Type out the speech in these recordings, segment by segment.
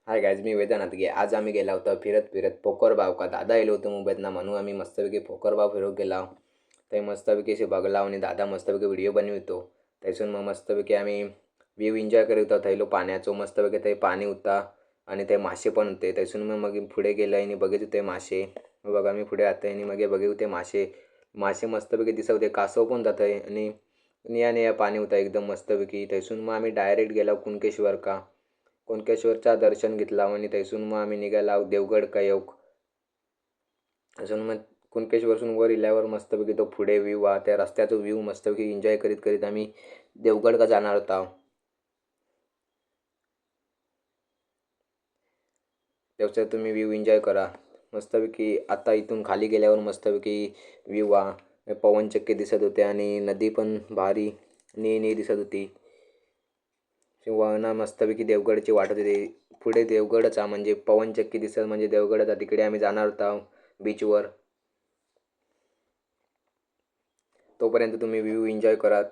Hi guys, मी वेदांत गे. आज आम्ही गेला होतो फिरत फिरत पोकरबाव का दादा येलो होतो मुंबईतना, म्हणून आम्ही मस्तपैकी पोकरबाव फिरत गेला. ते मस्तपैकी असे बघला आणि दादा मस्तपैकी व्हिडिओ बनवितो. त्यातून मग मस्तपैकी आम्ही व्ह्यू एन्जॉय करीत होतो. थैलो पाण्याचो मस्तपैकी ते पाणी होता आणि ते मासे पण होते. त्यातून मग पुढे गेलो आणि बघित होते मासे. बघा मी पुढे आता आणि मग बघित होते मासे. मासे मस्तपैकी दिसत होते. कासव पण जात आहे आणि निया निया पाणी होतं एकदम मस्तपैकी. त्यातून मग आम्ही डायरेक्ट गेलो कुणकेश्वर का. कुणकेश्वरचा दर्शन घेतला आणि त्यातून मग आम्ही निघाला देवगड का येऊक. अजून मग कुणकेश्वरसून वर इल्यावर मस्तपैकी तो पुढे व्ह्यू हा त्या रस्त्याचा व्ह्यू मस्तपैकी एन्जॉय करीत करीत आम्ही देवगड का जाणार होता. त्याचा तुम्ही व्ह्यू एन्जॉय करा मस्तपैकी. आता इथून खाली गेल्यावर मस्तपैकी व्ह्यू हा पवनचक्की दिसत होते आणि नदी पण भारी नी दिसत होती. वाहना मस्तपैकी देवगडची वाटत होती. पुढे देवगडचा म्हणजे पवनचक्की दिसत म्हणजे देवगडचा. तिकडे आम्ही जाणार होता बीचवर. तोपर्यंत तुम्ही व्ह्यू एन्जॉय करा.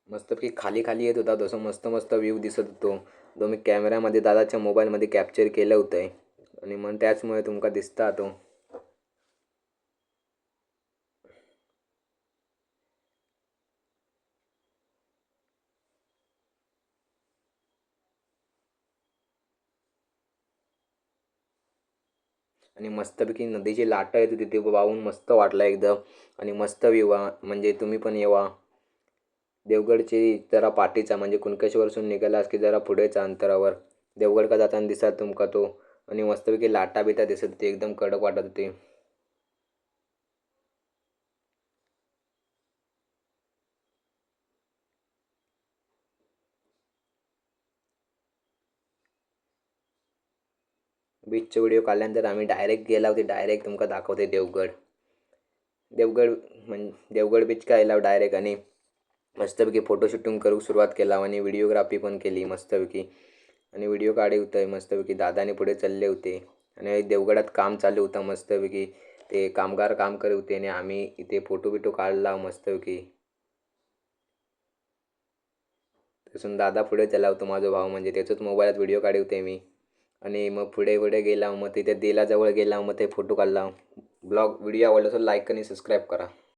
मस्तपैकी खाली खाली येत होता तसं मस्त मस्त व्ह्यू दिसत होतो. तो मी कॅमेऱ्यामध्ये दादाच्या मोबाईलमध्ये कॅप्चर केलं होतं आणि मग त्याचमुळे तुमका दिसता तो. आणि मस्तपैकी नदीची लाटा येत होती, ते वाहून मस्त वाटलं एकदम. आणि मस्त व्ह्यू म्हणजे तुम्ही पण येवा. देवगडची जरा पाठीचा म्हणजे कुणकेश्वरसून निघालास की जरा पुढेच्या अंतरावर देवगड का जाताना दिसत तुमका तो. आणि मस्तपैकी लाटा बिटा दिसत होती, एकदम कडक वाटत होती. बीचचे व्हिडिओ काढल्यानंतर आम्ही डायरेक्ट गेला होते. डायरेक्ट तुमका दाखवते देवगड. देवगड म्हणजे देवगड बीच का आला डायरेक्ट आणि मस्तपैकी फोटो शूटिंग करू सुरुवात केला आणि व्हिडिओग्राफी पण केली मस्तपैकी. आणि व्हिडिओ काढे होते मस्तपैकी. दादाने पुढे चालले होते आणि देवगडात काम चालू होतं मस्तपैकी. ते कामगार काम करत होते आणि आम्ही इथे फोटो बिटो काढला मस्तपैकी. तसून दादा पुढे चालला होतो माझा भाऊ, म्हणजे त्याचाच मोबाईलात व्हिडिओ काढे होते मी. आणि मग पुढे पुढे गेला, मग तिथे देलाजवळ गेला, मग ते फोटो काढला. ब्लॉग व्हिडिओ आवडला तर लाईक आणि सबस्क्राईब करा.